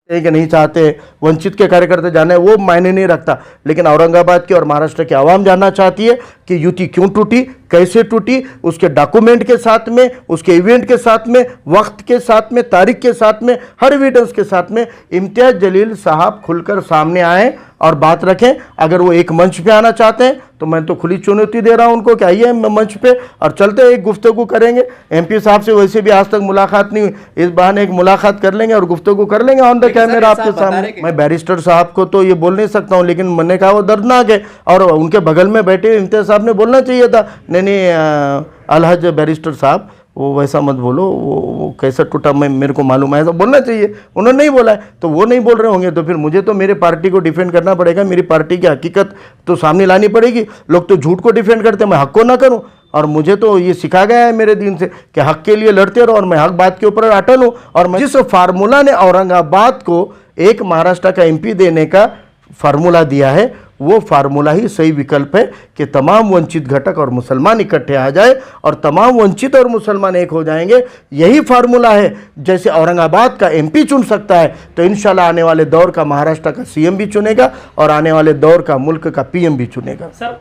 कि नहीं चाहते वंचित के कार्यकर्ता जाने, वो मायने नहीं रखता। लेकिन औरंगाबाद की और महाराष्ट्र की आवाम जानना चाहती है कि युति क्यों टूटी, कैसे टूटी, उसके डॉक्यूमेंट के साथ में, उसके इवेंट के साथ में, वक्त के साथ में, तारीख के साथ में, हर एविडेंस के साथ में इम्तियाज जलील साहब खुलकर सामने आए और बात रखें। अगर वो एक मंच पे आना चाहते हैं तो मैं तो खुली चुनौती दे रहा हूं उनको कि आइए मंच पे और चलते एक गुफ्तगू करेंगे। एमपी साहब से वैसे भी आज तक मुलाकात नहीं हुई, इस बहाने एक मुलाकात कर लेंगे और गुफ्तगू कर लेंगे ऑन द कैमरा आपके सामने। मैं बैरिस्टर साहब को तो ये बोल नहीं सकता हूँ, लेकिन मैंने कहा वो दर्दनाक है और उनके बगल में बैठे इम्तियाज साहब ने बोलना चाहिए था, नहीं अलहज बैरिस्टर साहब वो वैसा मत बोलो, वो कैसा टूटा मैं मेरे को मालूम है, ऐसा बोलना चाहिए। उन्होंने नहीं बोला है तो वो नहीं बोल रहे होंगे तो फिर मुझे तो मेरे पार्टी को डिफेंड करना पड़ेगा, मेरी पार्टी की हकीकत तो सामने लानी पड़ेगी। लोग तो झूठ को डिफेंड करते हैं, मैं हक को ना करूं। और मुझे तो ये सिखा गया है मेरे दिन से कि हक के लिए लड़ते रहो और मैं हक बात के ऊपर अटल हूँ। और मैं जिस फार्मूला ने औरंगाबाद को एक महाराष्ट्र का एमपी देने का फार्मूला दिया है, वो फार्मूला ही सही विकल्प है कि तमाम वंचित घटक और मुसलमान इकट्ठे आ जाए और तमाम वंचित और मुसलमान एक हो जाएंगे। यही फार्मूला है। जैसे औरंगाबाद का एमपी चुन सकता है तो इंशाल्लाह आने वाले दौर का महाराष्ट्र का सीएम भी चुनेगा और आने वाले दौर का मुल्क का पीएम भी चुनेगा। सर,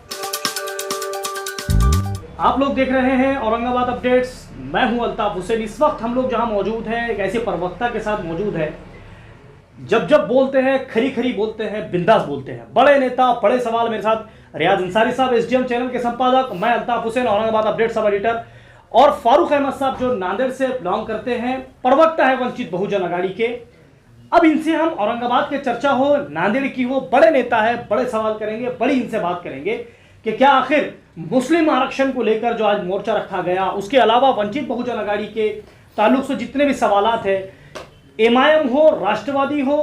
आप लोग देख रहे हैं औरंगाबाद अपडेट्स, मैं हूं अल्ताफ हुसैन। इस वक्त हम लोग जहां मौजूद हैं एक ऐसे प्रवक्ता के साथ मौजूद है जब बोलते हैं खरी खरी बोलते हैं, बिंदास बोलते हैं। बड़े नेता बड़े सवाल। मेरे साथ रियाज अंसारी साहब एसडीएम चैनल के संपादक, मैं Altaf Hussain Aurangabad update sub editor, और फारूक अहमद साहब जो नांदेड़ से बिलोंग करते हैं, प्रवक्ता है वंचित बहुजन अघाड़ी के। अब इनसे हम औरंगाबाद की चर्चा हो, नांदेड़ की हो, बड़े नेता है, बड़े सवाल करेंगे, बड़ी इनसे बात करेंगे कि क्या आखिर मुस्लिम आरक्षण को लेकर जो आज मोर्चा रखा गया, उसके अलावा वंचित बहुजन अघाड़ी के ताल्लुक से जितने भी सवालात है, एमआईएम हो, राष्ट्रवादी हो,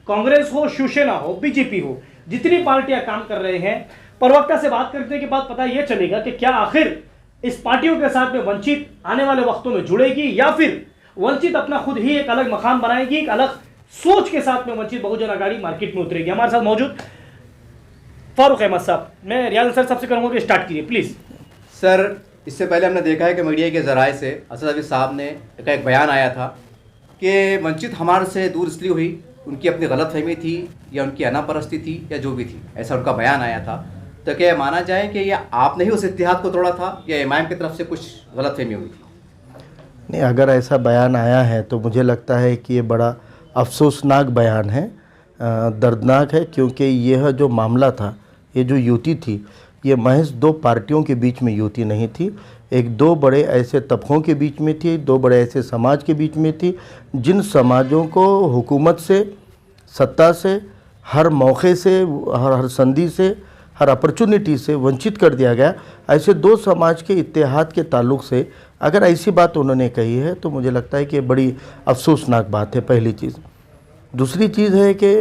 कांग्रेस हो, शिवसेना हो, बीजेपी हो, जितनी पार्टियां काम कर रहे हैं, प्रवक्ता से बात करने के बाद पता यह चलेगा कि क्या आखिर इस पार्टियों के साथ में वंचित आने वाले वक्तों में जुड़ेगी या फिर वंचित अपना खुद ही एक अलग मकाम बनाएगी, एक अलग सोच के साथ में वंचित बहुजन अघाड़ी मार्केट में उतरेगी। हमारे साथ मौजूद फारूक अहमद साहब, मैं रियाज सर सबसे कहूँगा कि स्टार्ट कीजिए प्लीज। सर, इससे पहले हमने देखा है कि मीडिया के जराए से असद अली साहब ने एक बयान आया था कि वंचित हमारे से दूर इसलिए हुई, उनकी अपनी गलतफहमी थी या उनकी अनापरस्ती थी या जो भी थी, ऐसा उनका बयान आया था। तो क्या माना जाए कि ये आपने ही उस इत्तेहाद को तोड़ा था या एमआईएम की तरफ से कुछ गलतफहमी हुई थी? नहीं, अगर ऐसा बयान आया है तो मुझे लगता है कि ये बड़ा अफसोसनाक बयान है, दर्दनाक है, क्योंकि यह जो मामला था, ये जो युति थी, ये महज दो पार्टियों के बीच में युति नहीं थी, एक दो बड़े ऐसे तबकों के बीच में थी, दो बड़े ऐसे समाज के बीच में थी, जिन समाजों को हुकूमत से, सत्ता से, हर मौके से, हर संधि से, हर अपॉर्चुनिटी से वंचित कर दिया गया। ऐसे दो समाज के इत्तेहाद के ताल्लुक से अगर ऐसी बात उन्होंने कही है तो मुझे लगता है कि ये बड़ी अफसोसनाक बात है, पहली चीज़। दूसरी चीज़ है कि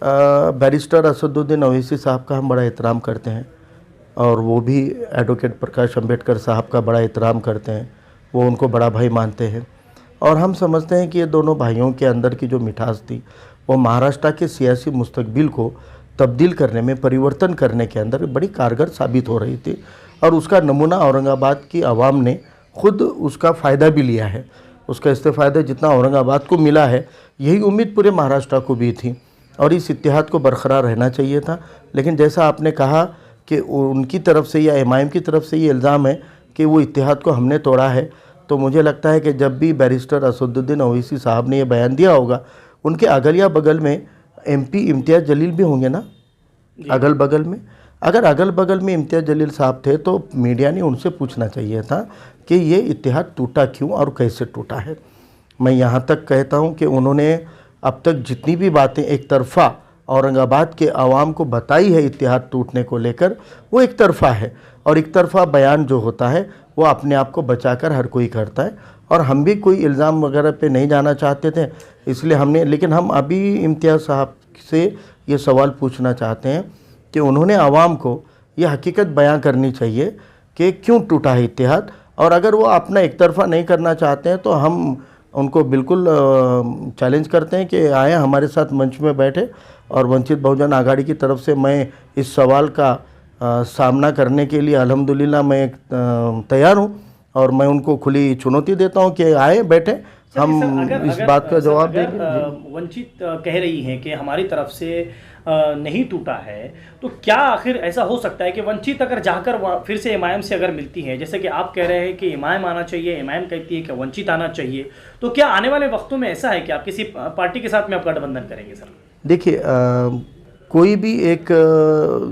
बैरिस्टर असदुद्दीन ओवैसी साहब का हम बड़ा एहतराम करते हैं और वो भी एडवोकेट प्रकाश अम्बेडकर साहब का बड़ा एहतराम करते हैं, वो उनको बड़ा भाई मानते हैं और हम समझते हैं कि ये दोनों भाइयों के अंदर की जो मिठास थी वो महाराष्ट्र के सियासी मुस्तकबिल को तब्दील करने में, परिवर्तन करने के अंदर बड़ी कारगर साबित हो रही थी और उसका नमूना औरंगाबाद की आवाम ने खुद उसका फ़ायदा भी लिया है। उसका इस्तेफ़ायदा जितना औरंगाबाद को मिला है, यही उम्मीद पूरे महाराष्ट्र को भी थी और इस इत्तेहाद को बरकरार रहना चाहिए था। लेकिन जैसा आपने कहा कि उनकी तरफ से या एमआईएम की तरफ से ये इल्ज़ाम है कि वो इत्तेहाद को हमने तोड़ा है, तो मुझे लगता है कि जब भी बैरिस्टर असदुद्दीन ओवैसी साहब ने ये बयान दिया होगा, उनके अगल या बगल में एमपी इम्तियाज जलील भी होंगे ना, अगल बगल में। अगर अगल बगल में इम्तियाज जलील साहब थे तो मीडिया ने उनसे पूछना चाहिए था कि ये इत्तेहाद टूटा क्यों और कैसे टूटा है। मैं यहाँ तक कहता हूँ कि उन्होंने अब तक जितनी भी बातें एक तरफ़ा औरंगाबाद के आवाम को बताई है इत्तेहाद टूटने को लेकर, वो एक तरफ़ा है और एक तरफ़ा बयान जो होता है वो अपने आप को बचाकर हर कोई करता है और हम भी कोई इल्ज़ाम वगैरह पे नहीं जाना चाहते थे, इसलिए हमने, लेकिन हम अभी इम्तियाज़ साहब से ये सवाल पूछना चाहते हैं कि उन्होंने आवाम को ये हकीकत बयां करनी चाहिए कि क्यों टूटा है इत्तेहाद, और अगर वो अपना एक तरफ़ा नहीं करना चाहते हैं तो हम उनको बिल्कुल चैलेंज करते हैं कि आए हमारे साथ मंच में बैठे और वंचित बहुजन आघाड़ी की तरफ से मैं इस सवाल का सामना करने के लिए अल्हम्दुलिल्लाह मैं तैयार हूँ और मैं उनको खुली चुनौती देता हूँ कि आए बैठे हम इस बात का जवाब देंगे। वंचित कह रही हैं कि हमारी तरफ से नहीं टूटा है, तो क्या आखिर ऐसा हो सकता है कि वंचित अगर जाकर फिर से एमआईएम से अगर मिलती है, जैसे कि आप कह रहे हैं कि एमआईएम आना चाहिए, एमआईएम कहती है कि वंचित आना चाहिए, तो क्या आने वाले वक्तों में ऐसा है कि आप किसी पार्टी के साथ में आप गठबंधन करेंगे सर? देखिए, कोई भी एक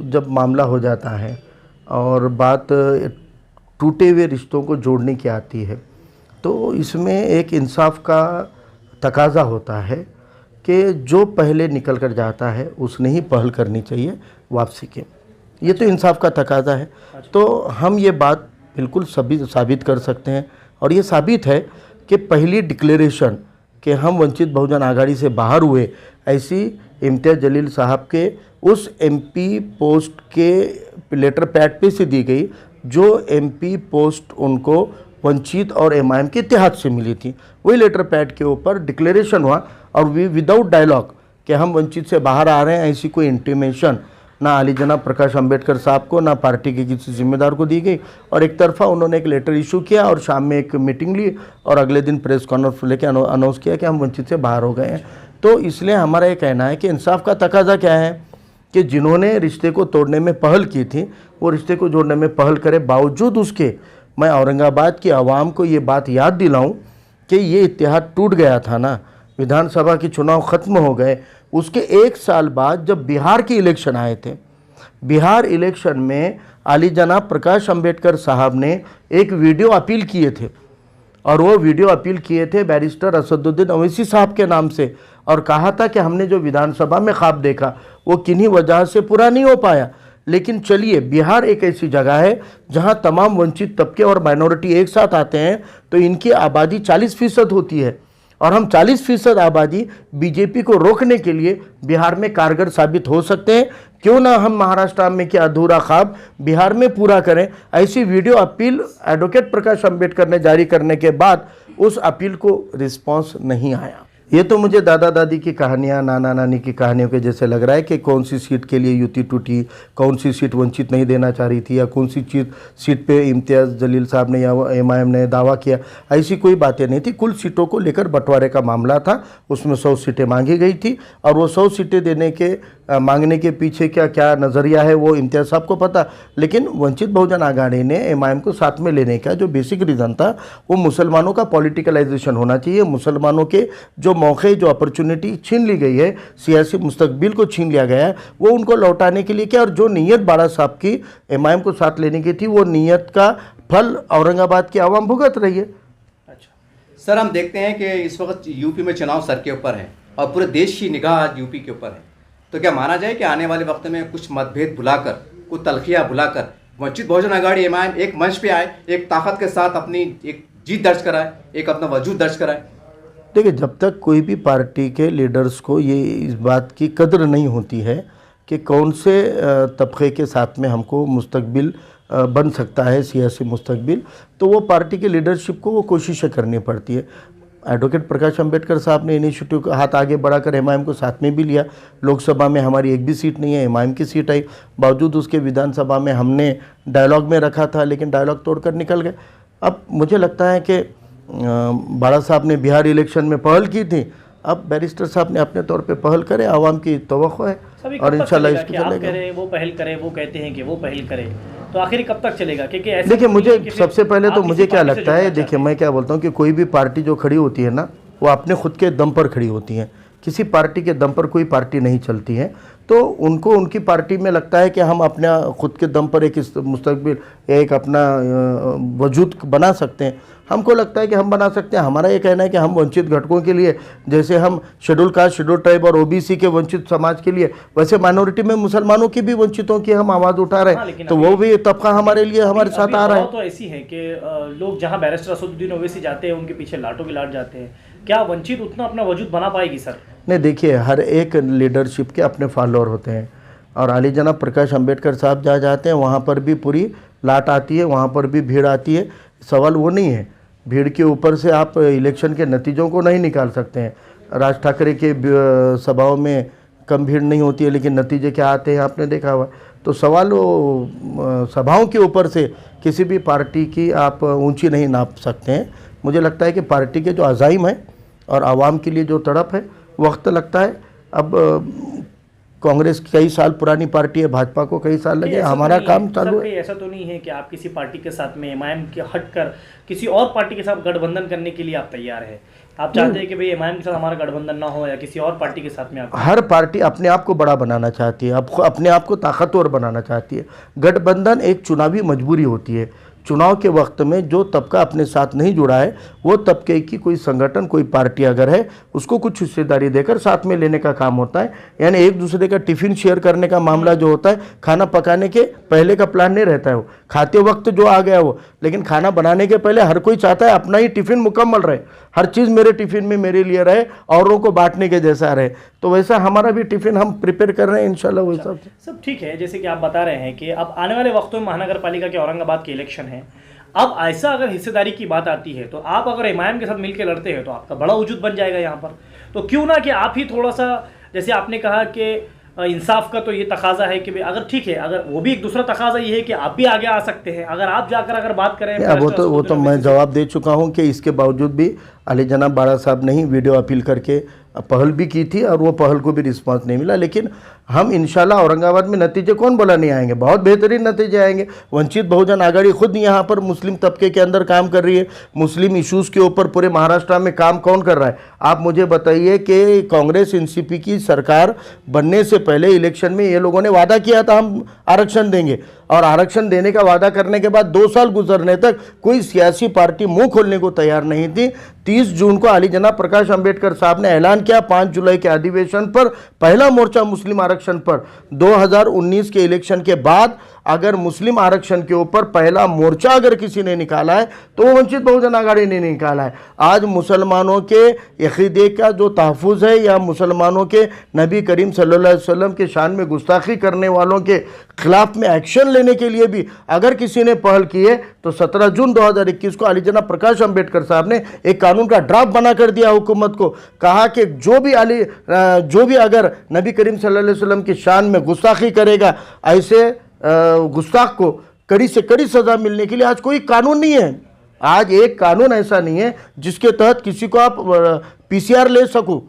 जब मामला हो जाता है और बात टूटे हुए रिश्तों को जोड़ने की आती है, तो इसमें एक इंसाफ का तकाजा होता है कि जो पहले निकल कर जाता है उसने ही पहल करनी चाहिए वापसी की। ये तो इंसाफ का तकाजा है। तो हम ये बात बिल्कुल साबित कर सकते हैं, और ये साबित है कि पहली डिक्लेरेशन कि हम वंचित बहुजन आघाड़ी से बाहर हुए, ऐसी इम्तियाज़ जलील साहब के उस एमपी पोस्ट के लेटर पैड पे से दी गई, जो एमपी पोस्ट उनको वंचित और एमआईएम के इत्तेहाद से मिली थी। वही लेटर पैड के ऊपर डिक्लेरेशन हुआ, और विदाउट डायलॉग कि हम वंचित से बाहर आ रहे हैं, ऐसी कोई इंटीमेशन ना आली जनाब प्रकाश अंबेडकर साहब को, ना पार्टी के किसी जिम्मेदार को दी गई। और एक तरफा उन्होंने एक लेटर इशू किया और शाम में एक मीटिंग ली और अगले दिन प्रेस कॉन्फ्रेंस लेके अनाउंस किया कि हम वंचित से बाहर हो गए हैं। तो इसलिए हमारा ये कहना है कि इंसाफ का तकाजा क्या है कि जिन्होंने रिश्ते को तोड़ने में पहल की थी, वो रिश्ते को जोड़ने में पहल करे। बावजूद उसके मैं औरंगाबाद की आवाम को ये बात याद दिलाऊं कि ये इत्तेहाद टूट गया था ना, विधानसभा के चुनाव ख़त्म हो गए, उसके एक साल बाद जब बिहार के इलेक्शन आए थे, बिहार इलेक्शन में आली जनाब प्रकाश अंबेडकर साहब ने एक वीडियो अपील किए थे, और वो वीडियो अपील किए थे बैरिस्टर असदुद्दीन अवैसी साहब के नाम से, और कहा था कि हमने जो विधानसभा में ख्वाब देखा वो किन्हीं वजह से पूरा नहीं हो पाया। लेकिन चलिए, बिहार एक ऐसी जगह है जहां तमाम वंचित तबके और माइनॉरिटी एक साथ आते हैं, तो इनकी आबादी 40% होती है, और हम 40% आबादी बीजेपी को रोकने के लिए बिहार में कारगर साबित हो सकते हैं। क्यों ना हम महाराष्ट्र में क्या अधूरा ख्वाब बिहार में पूरा करें। ऐसी वीडियो अपील एडवोकेट प्रकाश अंबेडकर ने जारी करने के बाद उस अपील को रिस्पांस नहीं आया। ये तो मुझे दादा दादी की कहानियाँ, नाना नानी की कहानियों के जैसे लग रहा है कि कौन सी सीट के लिए युति टूटी, कौन सी सीट वंचित नहीं देना चाह रही थी, या कौन सी सीट पे इम्तियाज़ जलील साहब ने या एमआईएम ने दावा किया। ऐसी कोई बातें नहीं थी। कुल सीटों को लेकर बंटवारे का मामला था, उसमें 100 सीटें मांगी गई थी, और वो 100 सीटें देने के मांगने के पीछे क्या क्या नज़रिया है वो इम्तियाज़ साहब को पता। लेकिन वंचित बहुजन आघाड़ी ने एमआईएम को साथ में लेने का जो बेसिक रीज़न था, वो मुसलमानों का पॉलिटिकलाइजेशन होना चाहिए। मुसलमानों के जो मौके, जो अपॉर्चुनिटी छीन ली गई है, सियासी मुस्तकबिल को छीन लिया गया है, वो उनको लौटाने के लिए क्या, और जो नीयत बाड़ा साहब की एमआईएम को साथ लेने की थी, वो नीयत का फल औरंगाबाद की आवाम भुगत रही है। अच्छा सर, हम देखते हैं कि इस वक्त यूपी में चुनाव सर के ऊपर है और पूरे देश की निगाह आज यूपी के ऊपर है, तो क्या माना जाए कि आने वाले वक्त में कुछ मतभेद भुलाकर, कुछ तलखियाँ भुलाकर वंचित बहुजन आघाड़ी एमआईएम एक मंच पे आए, एक ताकत के साथ अपनी एक जीत दर्ज कराए, एक अपना वजूद दर्ज कराए? देखिए, जब तक कोई भी पार्टी के लीडर्स को ये इस बात की कदर नहीं होती है कि कौन से तबके के साथ में हमको मुस्तकबिल बन सकता है, सियासी मुस्तकबिल, तो वो पार्टी के लीडरशिप को वो कोशिशें करनी पड़ती है। एडवोकेट प्रकाश अंबेडकर साहब ने इनिशिएटिव का हाथ आगे बढ़ाकर एमआईएम को साथ में भी लिया। लोकसभा में हमारी एक भी सीट नहीं है, एमआईएम की सीट आई, बावजूद उसके विधानसभा में हमने डायलॉग में रखा था, लेकिन डायलॉग तोड़कर निकल गए। अब मुझे लगता है कि बाड़ा साहब ने बिहार इलेक्शन में पहल की थी, अब बैरिस्टर साहब ने अपने तौर पे पहल करे, आवाम की तवक्को है, और इंशाल्लाह इसको चलेगा। वो पहल करे, वो कहते हैं कि वो पहल करे, तो आखिर कब तक चलेगा? क्योंकि ऐसे देखिए, मुझे सबसे पहले तो मुझे क्या लगता है, देखिए मैं क्या बोलता हूँ कि कोई भी पार्टी जो खड़ी होती है ना, वो अपने खुद के दम पर खड़ी होती है। किसी पार्टी के दम पर कोई पार्टी नहीं चलती है। तो उनको उनकी पार्टी में लगता है कि हम अपना खुद के दम पर एक मुस्तकबिल, एक अपना वजूद बना सकते हैं। हमको लगता है कि हम बना सकते हैं। हमारा ये कहना है कि हम वंचित घटकों के लिए, जैसे हम शेड्यूल कास्ट, शेड्यूल ट्राइब और ओबीसी के वंचित समाज के लिए, वैसे माइनॉरिटी में मुसलमानों की भी वंचितों की हम आवाज़ उठा रहे हैं। तो वो भी तबका हमारे लिए हमारे साथ आ रहा है। तो ऐसी है कि लोग जहाँ बैरिस्टर असदुद्दीन ओवैसी जाते हैं, उनके पीछे लाटों की लाट जाते हैं। क्या वंचित उतना अपना वजूद बना पाएगी सर? नहीं, देखिए, हर एक लीडरशिप के अपने फॉलोअर होते हैं, और आली जनाब प्रकाश अंबेडकर साहब जहाँ जाते हैं वहाँ पर भी पूरी लाट आती है, वहाँ पर भी भीड़ आती है। सवाल वो नहीं है, भीड़ के ऊपर से आप इलेक्शन के नतीजों को नहीं निकाल सकते हैं। राज ठाकरे के सभाओं में कम भीड़ नहीं होती है, लेकिन नतीजे क्या आते हैं आपने देखा हुआ। तो सवाल वो सभाओं के ऊपर से किसी भी पार्टी की आप ऊंची नहीं नाप सकते हैं। मुझे लगता है कि पार्टी के जो अज़ाइम हैं और आवाम के लिए जो तड़प है, वक्त लगता है। अब कांग्रेस कई साल पुरानी पार्टी है, भाजपा को कई साल लगे, हमारा काम चालू है। ऐसा तो नहीं है कि आप किसी पार्टी के साथ में एमआईएम के हटकर किसी और पार्टी के साथ गठबंधन करने के लिए आप तैयार है? आप चाहते हैं कि भाई एमआईएम के साथ हमारा गठबंधन ना हो या किसी और पार्टी के साथ में? आप हर पार्टी अपने आप को बड़ा बनाना चाहती है, अपने आप को ताकतवर बनाना चाहती है। गठबंधन एक चुनावी मजबूरी होती है। चुनाव के वक्त में जो तबका अपने साथ नहीं जुड़ा है, वो तबके की कोई संगठन, कोई पार्टी अगर है, उसको कुछ हिस्सेदारी देकर साथ में लेने का काम होता है। यानी एक दूसरे का टिफ़िन शेयर करने का मामला जो होता है, खाना पकाने के पहले का प्लान नहीं रहता है, वो खाते वक्त जो आ गया वो, लेकिन खाना बनाने के पहले हर कोई चाहता है अपना ही टिफ़िन मुकम्मल रहे, हर चीज़ मेरे टिफ़िन में मेरे लिए रहे, औरों को बांटने के जैसा रहे। तो वैसा हमारा भी टिफ़िन हम प्रिपेयर कर रहे हैं इंशाल्लाह वो हिसाब से। सब ठीक है। जैसे कि आप बता रहे हैं कि अब आने वाले वक्तों में महानगर पालिका के औरंगाबाद के इलेक्शन है। अब ऐसा अगर हिस्सेदारी की बात आती है तो आप अगर एमआईएम के साथ मिलकर लड़ते हैं तो आपका बड़ा वजूद बन जाएगा यहाँ पर। तो क्यों ना कि आप ही थोड़ा सा, जैसे आपने कहा कि इंसाफ का तो ये तकाजा है कि अगर ठीक है, अगर वो भी एक दूसरा तकाजा ये है कि आप भी आगे आ सकते हैं, अगर आप जाकर अगर बात करें। वो तो मैं जवाब दे चुका हूँ कि इसके बावजूद भी अली जनाब बाड़ा साहब ने ही वीडियो अपील करके पहल भी की थी और वो पहल को भी रिस्पांस नहीं मिला। लेकिन हम इंशाल्लाह औरंगाबाद में नतीजे कौन बोला नहीं आएंगे, बहुत बेहतरीन नतीजे आएंगे। वंचित बहुजन आघाड़ी खुद यहाँ पर मुस्लिम तबके के अंदर काम कर रही है। मुस्लिम इश्यूज़ के ऊपर पूरे महाराष्ट्र में काम कौन कर रहा है? आप मुझे बताइए कि कांग्रेस एनसीपी की सरकार बनने से पहले इलेक्शन में ये लोगों ने वादा किया था हम आरक्षण देंगे, और आरक्षण देने का वादा करने के बाद 2 साल गुजरने तक कोई सियासी पार्टी मुंह खोलने को तैयार नहीं थी। 30 जून को अली जनाब प्रकाश अंबेडकर साहब ने ऐलान किया 5 जुलाई के अधिवेशन पर पहला मोर्चा मुस्लिम आरक्षण पर। 2019 के इलेक्शन के बाद अगर मुस्लिम आरक्षण के ऊपर पहला मोर्चा अगर किसी ने निकाला है तो वो वंचित बहुजन आघाड़ी ने निकाला है। आज मुसलमानों के अक़ीदे का जो तहफ़्फ़ुज़ है या मुसलमानों के नबी करीम सल्लल्लाहु अलैहि वसल्लम के शान में गुस्ताखी करने वालों के खिलाफ में एक्शन लेने के लिए भी अगर किसी ने पहल की है तो 17 जून 2021 को अली जनाब प्रकाश अंबेडकर साहब ने एक कानून का ड्राफ्ट बना कर दिया हुकूमत को। कहा कि जो भी अगर नबी करीम सल्लल्लाहु अलैहि वसल्लम की शान में गुस्ताखी करेगा, ऐसे गुस्ताख को कड़ी से कड़ी सज़ा मिलने के लिए आज कोई कानून नहीं है। आज एक कानून ऐसा नहीं है जिसके तहत किसी को आप पीसीआर ले सको।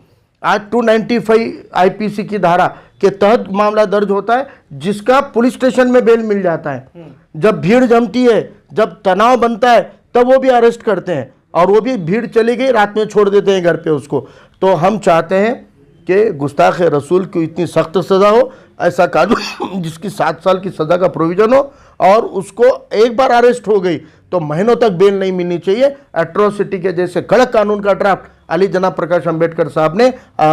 आज 295 आईपीसी की धारा के तहत मामला दर्ज होता है जिसका पुलिस स्टेशन में बेल मिल जाता है। जब भीड़ जमती है, जब तनाव बनता है, तब वो भी अरेस्ट करते हैं, और वो भी भीड़ चली गई रात में छोड़ देते हैं घर पे उसको। तो हम चाहते हैं कि गुस्ताख रसूल की इतनी सख्त सज़ा हो, ऐसा कानून जिसकी 7 साल की सज़ा का प्रोविज़न हो, और उसको एक बार अरेस्ट हो गई तो महीनों तक बेल नहीं मिलनी चाहिए। एट्रोसिटी के जैसे कड़क कानून का ड्राफ्ट अली जनाब प्रकाश अंबेडकर साहब ने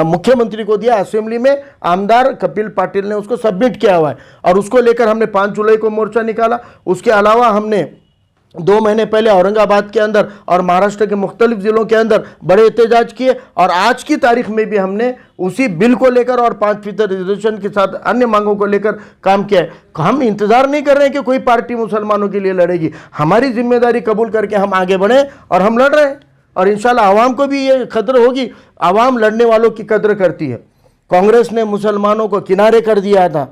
मुख्यमंत्री को दिया। असेंबली में आमदार कपिल पाटिल ने उसको सबमिट किया हुआ है, और उसको लेकर हमने 5 जुलाई को मोर्चा निकाला। उसके अलावा हमने 2 महीने पहले औरंगाबाद के अंदर और महाराष्ट्र के मुख्तलिफ ज़िलों के अंदर बड़े एहतजाज किए, और आज की तारीख में भी हमने उसी बिल को लेकर और 5% रिजर्वेशन के साथ अन्य मांगों को लेकर काम किया है। हम इंतज़ार नहीं कर रहे हैं कि कोई पार्टी मुसलमानों के लिए लड़ेगी। हमारी जिम्मेदारी कबूल करके हम आगे बढ़ें और हम लड़ रहे हैं, और इंशाल्लाह आवाम को भी ये कदर होगी। आवाम लड़ने वालों की कदर करती है। कांग्रेस ने मुसलमानों को किनारे कर दिया था,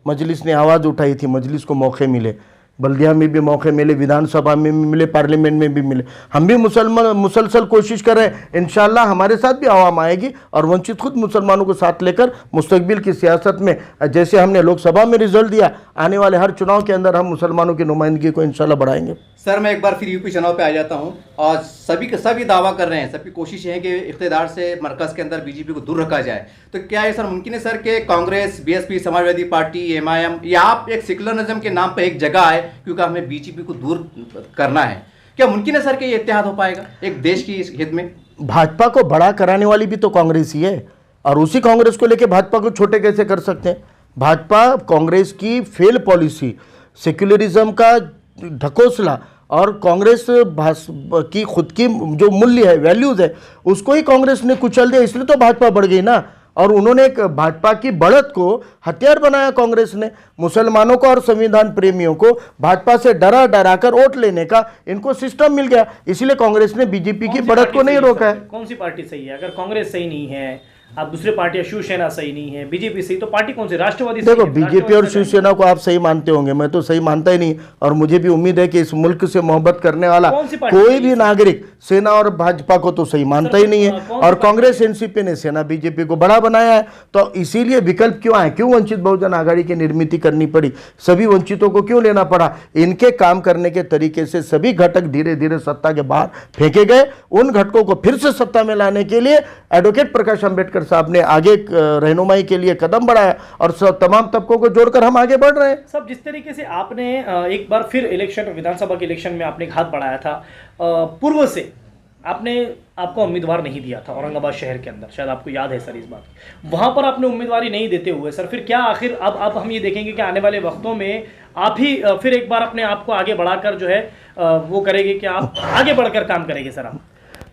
मजलिस ने आवाज़ उठाई थी, मजलिस को मौके मिले, बल्दिया में भी मौके मिले, विधानसभा में भी मिले, पार्लियामेंट में भी मिले। हम भी मुसलसल कोशिश कर रहे हैं। इंशाल्लाह हमारे साथ भी आवाम आएगी, और वंचित खुद मुसलमानों को साथ लेकर मुस्तकबिल की सियासत में, जैसे हमने लोकसभा में रिजल्ट दिया, आने वाले हर चुनाव के अंदर हम मुसलमानों की नुमाइंदगी को इंशाल्लाह बढ़ाएंगे। सर, मैं एक बार फिर यूपी चुनाव पे आ जाता हूँ, और सभी दावा कर रहे हैं, सबकी कोशिश है कि इख्तियार से मरकज़ के अंदर बीजेपी को दूर रखा जाए। तो क्या ये सर मुमकिन है सर कि Congress, BSP, Samajwadi party, MIM, या आप एक सेकुलरिज्म के नाम पर एक जगह आए क्योंकि हमें बीजेपी को दूर करना है? क्या मुमकिन है सर कि ये इत्तेहाद हो पाएगा एक देश की हित में? भाजपा को बड़ा कराने वाली भी तो कांग्रेस ही है, और उसी कांग्रेस को लेकर भाजपा को छोटे कैसे कर सकते हैं? भाजपा कांग्रेस की फेल पॉलिसी, सेक्युलरिज्म का ढकोसला, और कांग्रेस की खुद की जो मूल्य है, वैल्यूज़ है, उसको ही कांग्रेस ने कुचल दिया। इसलिए तो भाजपा बढ़ गई ना, और उन्होंने एक भाजपा की बढ़त को हथियार बनाया कांग्रेस ने। मुसलमानों को और संविधान प्रेमियों को भाजपा से डरा कर वोट लेने का इनको सिस्टम मिल गया, इसलिए कांग्रेस ने बीजेपी की बढ़त को नहीं रोका है। कौन सी पार्टी सही है? अगर कांग्रेस सही नहीं है, आप दूसरे पार्टियां, शिवसेना सही नहीं है, बीजेपी सही, तो पार्टी कौन सी? राष्ट्रवादी देखो, सही है? बीजेपी और राष्ट्रवादी शिवसेना को आप सही मानते होंगे, मैं तो सही मानता ही नहीं। और मुझे भी उम्मीद है कि इस मुल्क से मोहब्बत करने वाला कौन सी पार्टी कोई सही भी है? नागरिक सेना और भाजपा को तो सही मानता ही नहीं है। कौन सी और पार्टी कांग्रेस एनसीपी ने सेना बीजेपी को बड़ा बनाया है, तो इसीलिए विकल्प क्यों आए, क्यों वंचित बहुजन आघाड़ी की निर्मित करनी पड़ी, सभी वंचितों को क्यों लेना पड़ा? इनके काम करने के तरीके से सभी घटक धीरे धीरे सत्ता के बाहर फेंके गए। उन घटकों को फिर से सत्ता में लाने के लिए एडवोकेट प्रकाश अंबेडकर साहब ने आगे रहनुमाई के लिए कदम बढ़ाया और तमाम तबकों को जोड़कर हम आगे बढ़ रहे हैं। सब जिस तरीके से आपने एक बार फिर इलेक्शन, विधानसभा के इलेक्शन में आपने एक हाथ बढ़ाया था, पूर्व से आपको उम्मीदवार नहीं दिया था औरंगाबाद शहर के अंदर, शायद आपको याद है सर इस बात, वहां पर आपने उम्मीदवारी नहीं देते हुए सर, फिर क्या आखिर अब हम ये देखेंगे कि आने वाले वक्तों में आप ही फिर एक बार अपने आप को आगे बढ़ाकर जो है वो करेंगे कि आप आगे बढ़कर काम करेंगे सर? आप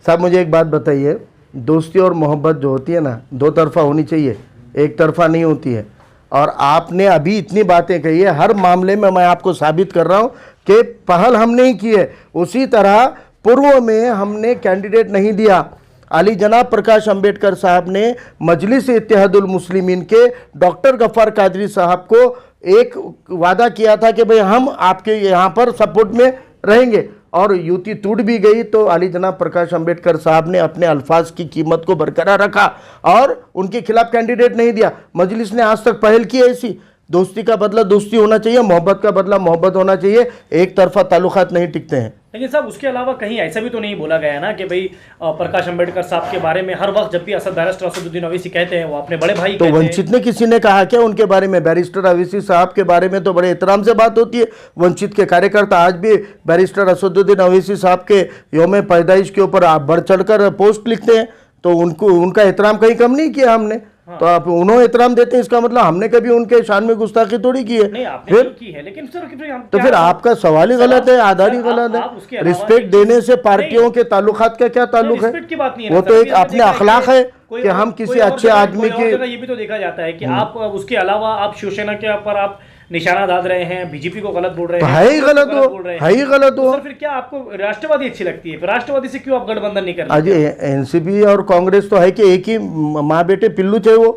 साहब मुझे एक बात बताइए, दोस्ती और मोहब्बत जो होती है ना, दो तरफा होनी चाहिए, एक तरफा नहीं होती है। और आपने अभी इतनी बातें कही है, हर मामले में मैं आपको साबित कर रहा हूं कि पहल हमने ही की है। उसी तरह पूर्व में हमने कैंडिडेट नहीं दिया। अली जनाब प्रकाश अंबेडकर साहब ने मजलिस इत्तेहादुल मुस्लिमीन के डॉक्टर गफ्फार कादरी साहब को एक वादा किया था कि भाई हम आपके यहाँ पर सपोर्ट में रहेंगे, और युति टूट भी गई तो अली जनाब प्रकाश अंबेडकर साहब ने अपने अल्फाज की कीमत को बरकरार रखा और उनके खिलाफ कैंडिडेट नहीं दिया। मजलिस ने आज तक पहल की ऐसी, दोस्ती का बदला दोस्ती होना चाहिए, मोहब्बत का बदला मोहब्बत होना चाहिए, एक तरफा ताल्लुकात नहीं टिकते हैं। लेकिन साहब उसके अलावा कहीं ऐसा भी तो नहीं बोला गया ना कि भाई प्रकाश अंबेडकर साहब के बारे में हर वक्त जब भी बैरिस्टर असदुद्दीन ओवैसी कहते हैं, वो अपने बड़े भाई तो वंचित ने किसी ने कहा क्या उनके बारे में? बैरिस्टर ओवैसी साहब के बारे में तो बड़े एहतराम से बात होती है। वंचित के कार्यकर्ता आज भी बैरिस्टर असदुद्दीन ओवैसी साहब के यौम पैदाइश के ऊपर आप बढ़ चढ़कर पोस्ट लिखते हैं, तो उनका एहतराम कहीं कम नहीं किया हमने। तो आप उन्होंने एहतराम देते हैं, इसका मतलब हमने कभी उनके शान में गुस्ताखी थोड़ी की है। नहीं, आपने फिर तो की है, लेकिन सर तो फिर आपका सवाल ही गलत है, आधार ही गलत है। रिस्पेक्ट देने से पार्टियों के ताल्लुकात का क्या ताल्लुक है? रिस्पेक्ट की बात नहीं है, वो तो एक अपने अखलाक है कि हम किसी अच्छे आदमी की, ये भी तो देखा जाता है कि आप उसके अलावा आप शिवसेना के ऊपर आप निशाना दाद रहे हैं, बीजेपी को गलत बोल रहे हैं, है ही गलत हो, है ही गलत हो। सर फिर क्या आपको राष्ट्रवादी अच्छी लगती है? फिर राष्ट्रवादी से क्यों आप गठबंधन नहीं कर रहे? आज एनसीपी और कांग्रेस तो है कि एक ही माँ बेटे पिल्लू थे, वो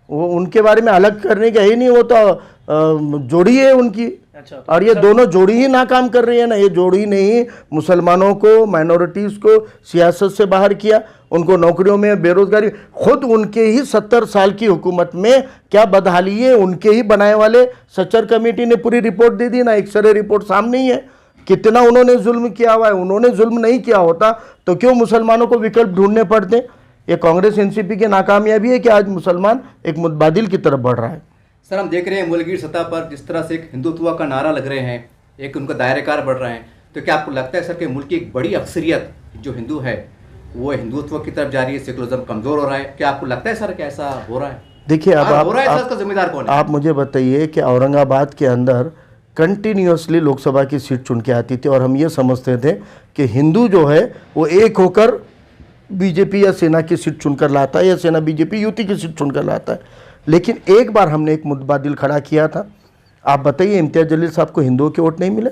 उनके बारे में अलग करने का ही नहीं, वो तो जोड़ी है उनकी। अच्छा, और ये दोनों जोड़ी ही नाकाम कर रही है ना। ये जोड़ी ने ही मुसलमानों को, माइनॉरिटीज़ को सियासत से बाहर किया, उनको नौकरियों में बेरोजगारी, खुद उनके ही 70 साल की हुकूमत में क्या बदहाली है, उनके ही बनाए वाले सच्चर कमेटी ने पूरी रिपोर्ट दे दी ना, एक्सरे रिपोर्ट सामने ही है, कितना उन्होंने जुल्म किया हुआ है। उन्होंने जुल्म नहीं किया होता तो क्यों मुसलमानों को विकल्प ढूंढने पड़ते? ये कांग्रेस एनसीपी की नाकामयाबी है कि आज मुसलमान एक मुतबादिल की तरफ बढ़ रहा है। सर हम देख रहे हैं मुल्क की सतह पर जिस तरह से एक हिंदुत्व का नारा लग रहे हैं, एक उनका दायरेकार बढ़ रहे हैं, तो क्या आपको लगता है सर कि मुल्क की एक बड़ी अक्सरियत जो हिंदू है वो हिंदुत्व की तरफ जा रही है, सेकुलरिज्म कमज़ोर हो रहा है? क्या आपको लगता है सर कि ऐसा हो रहा है? देखिए अब हो रहा है सर, इसका जिम्मेदार कौन है? आप मुझे बताइए कि औरंगाबाद के अंदर कंटिन्यूसली लोकसभा की सीट चुन के आती थी और हम ये समझते थे कि हिंदू जो है वो एक होकर बीजेपी या सेना की सीट चुनकर लाता है, या सेना बीजेपी युति की सीट चुनकर लाता है। लेकिन एक बार हमने एक मुतबादिल खड़ा किया था। आप बताइए, इम्तियाज़ जलील साहब को हिंदुओं के वोट नहीं मिले?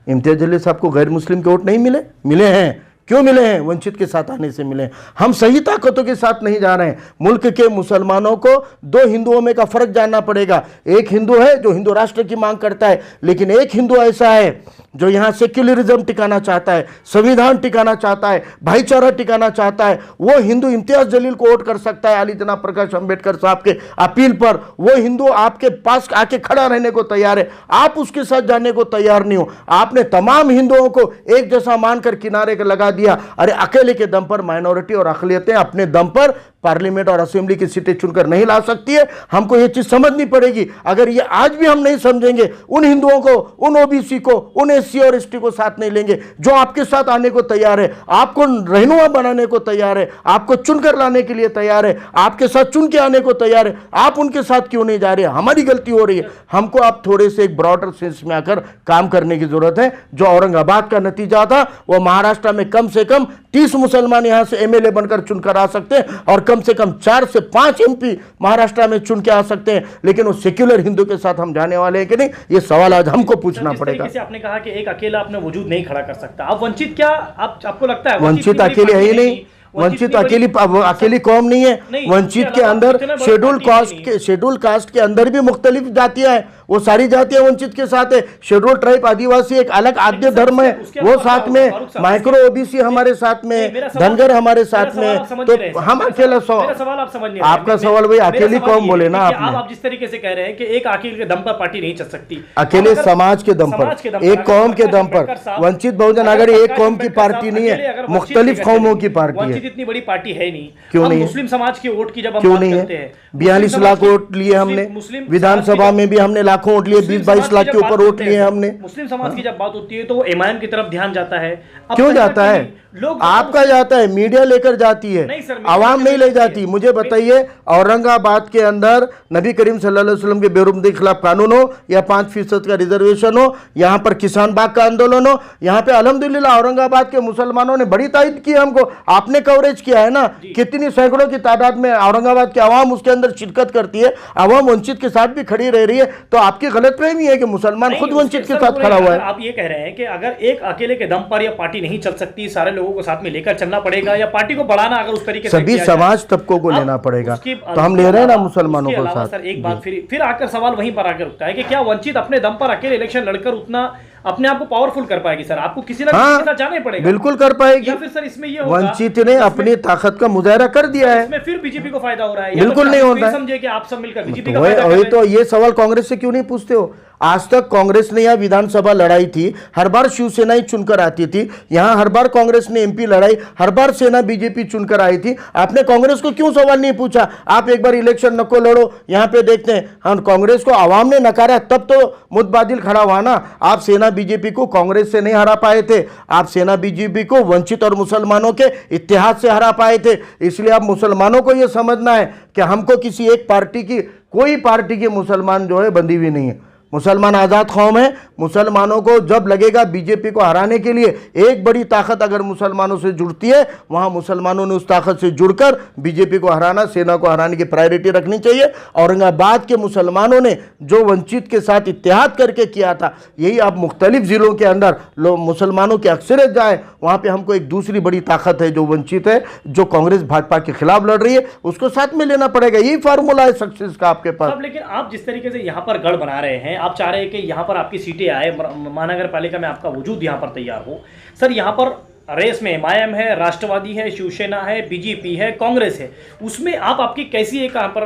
इम्तियाज़ जलील साहब को गैर मुस्लिम के वोट नहीं मिले? मिले हैं। क्यों मिले हैं? वंचित के साथ आने से मिले हैं। हम सही ताकतों के साथ नहीं जा रहे हैं। मुल्क के मुसलमानों को दो हिंदुओं में का फर्क जानना पड़ेगा। एक हिंदू है जो हिंदू राष्ट्र की मांग करता है, लेकिन एक हिंदू ऐसा है जो यहाँ सेक्युलरिज्म टिकाना चाहता है, संविधान टिकाना चाहता है, भाईचारा टिकाना चाहता है। वो हिंदू इम्तियाज़ जलील को वोट कर सकता है अली जनाब प्रकाश अंबेडकर साहब के अपील पर। वो हिंदू आपके पास आके खड़ा रहने को तैयार है, आप उसके साथ जाने को तैयार नहीं हो। आपने तमाम हिंदुओं को एक जैसा मानकर किनारे लगा दिया। अरे अकेले के दम पर माइनॉरिटी और अक़लियतें अपने दम पर पार्लियामेंट और असेंबली की सीटें चुनकर नहीं ला सकती है। हमको ये चीज समझनी पड़ेगी। अगर ये आज भी हम नहीं समझेंगे, उन हिंदुओं को, उन ओबीसी को, उन एससी और एसटी को साथ नहीं लेंगे जो आपके साथ आने को तैयार है, आपको रहनुमा बनाने को तैयार है, आपको चुनकर लाने के लिए तैयार है, आपके साथ चुन के आने को तैयार है। आप उनके साथ क्यों नहीं जा रहे? हमारी गलती हो रही है। हमको आप थोड़े से एक ब्रॉडर सेंस में आकर काम करने की जरूरत है। जो औरंगाबाद का नतीजा था वो महाराष्ट्र में कम से कम 30 मुसलमान यहां से एमएलए बनकर चुनकर आ सकते हैं और कम से कम 4 से 5 एमपी महाराष्ट्र में चुन के आ सकते हैं। लेकिन वो सेक्युलर हिंदू के साथ हम जाने वाले हैं कि नहीं, ये सवाल आज हमको पूछना पड़ेगा। आपने कहा कि एक अकेला अपने वजूद नहीं खड़ा कर सकता, आप वंचित क्या आपको लगता है वंचित अकेले है ही नहीं। वंचित अकेली कौम नहीं है। वंचित के अंदर शेड्यूल कास्ट के अंदर भी मुख्तलिफ जातियां हैं, वो सारी जातियां वंचित के साथ है। शेड्यूल ट्राइब आदिवासी एक अलग आद्य धर्म है, वो साथ में, माइक्रो ओबीसी हमारे साथ में, धनगर हमारे साथ में, तो हम अकेला सवाल आप समझ नहीं, आपका सवाल भाई अकेली कौम बोले ना आपने। आप जिस तरीके से कह रहे हैं कि एक अकेले के दम पर पार्टी नहीं चल सकती, अकेले समाज के दम पर, एक कौम के दम पर। वंचित बहुजन अगर एक कौम की पार्टी नहीं है, मुख्तलिफ कौमों की पार्टी है। इतनी बड़ी पार्टी है नहीं, क्यों नहीं? मुस्लिम समाज के वोट की जब हम क्यों बात नहीं करते है? हैं, 42 लाख वोट लिए हमने, विधानसभा में भी हमने लाखों वोट लिए, 20-22 लाख के ऊपर वोट लिए हमने। मुस्लिम समाज की जब बात होती है तो वो एमआईएम की तरफ ध्यान जाता है। क्यों जाता है? आपका जाता है, मीडिया लेकर जाती है, आवाम नहीं ले जाती। मुझे बताइए, औरंगाबाद के अंदर नबी करीम सल्लल्लाहु अलैहि वसल्लम के बेरुमदी के खिलाफ कानून हो या 5% का रिजर्वेशन हो, यहाँ पर किसान बाग का आंदोलन हो, यहाँ पे अल्हम्दुलिल्लाह औरंगाबाद के मुसलमानों ने बड़ी तायद की हमको। आपने कवरेज किया है ना, कितनी सैकड़ों की तादाद में औरंगाबाद की आवाम उसके अंदर शिरकत करती है, आवाम वंचित के साथ भी खड़ी रह रही है। तो आपकी गलतफहमी है कि मुसलमान खुद वंचित के साथ खड़ा हुआ है। आप ये कह रहे हैं कि अगर एक अकेले के दम पर यह पार्टी नहीं चल सकती, सारे लोगों को साथ में लेकर चलना पड़ेगा, या पार्टी को बढ़ाना अगर उस तरीके से सभी समाज तबकों को लेना पड़ेगा, तो हम ले रहे हैं ना मुसलमानों को साथ। सर एक बात फिर आकर सवाल वहीं पर आकर रुकता है कि क्या वंचित अपने दम पर अकेले इलेक्शन लड़कर उतना अपने आप को पावरफुल कर पाएगी? सर आपको किसी ना किसी के साथ जाना ही पड़ेगा। बिल्कुल कर पाएगी। या फिर सर इसमें ये होगा, वंचित ने अपनी ताकत का मुजाहरा कर दिया है, इसमें फिर बीजेपी को फायदा हो रहा है? बिल्कुल नहीं होता है। समझे कि आप सब मिलकर बीजेपी का फायदा कर रहे हैं। तो ये सवाल कांग्रेस से क्यों नहीं पूछते हो? आज तक कांग्रेस ने यहाँ विधानसभा लड़ाई थी, हर बार शिवसेना ही चुनकर आती थी, यहाँ हर बार कांग्रेस ने एमपी लड़ाई, हर बार सेना बीजेपी चुनकर आई थी। आपने कांग्रेस को क्यों सवाल नहीं पूछा? आप एक बार इलेक्शन नको लड़ो, यहाँ पे देखते हैं। हम कांग्रेस को आवाम ने नकारा, तब तो मुतबादिल खड़ा हुआ ना। आप सेना बीजेपी को कांग्रेस से नहीं हरा पाए थे, आप सेना बीजेपी को वंचित और मुसलमानों के इत्तेहाद से हरा पाए थे। इसलिए अब मुसलमानों को यह समझना है कि हमको किसी एक पार्टी की, कोई पार्टी के मुसलमान जो है बंदी हुई नहीं है। मुसलमान आज़ाद कौम है। मुसलमानों को जब लगेगा बीजेपी को हराने के लिए एक बड़ी ताकत अगर मुसलमानों से जुड़ती है, वहाँ मुसलमानों ने उस ताकत से जुड़कर बीजेपी को हराना, सेना को हराने की प्रायोरिटी रखनी चाहिए। औरंगाबाद के मुसलमानों ने जो वंचित के साथ इत्तेहाद करके किया था, यही अब मुख्तलिफ ज़िलों के अंदर मुसलमानों की अक्सरियत जाए, वहाँ पर हमको एक दूसरी बड़ी ताकत है जो वंचित है, जो कांग्रेस भाजपा के खिलाफ लड़ रही है, उसको साथ में लेना पड़ेगा। यही फार्मूला है सक्सेस का आपके पास। लेकिन आप जिस तरीके से यहाँ पर गढ़ बना रहे हैं, आप चाह रहे हैं कि यहाँ पर आपकी सीटें आए, महानगर पालिका में आपका वजूद यहाँ पर तैयार हो। सर यहाँ पर रेस में एमआईएम है, राष्ट्रवादी है, शिवसेना है, बीजेपी है, कांग्रेस है, उसमें आप आपकी कैसी एक यहाँ पर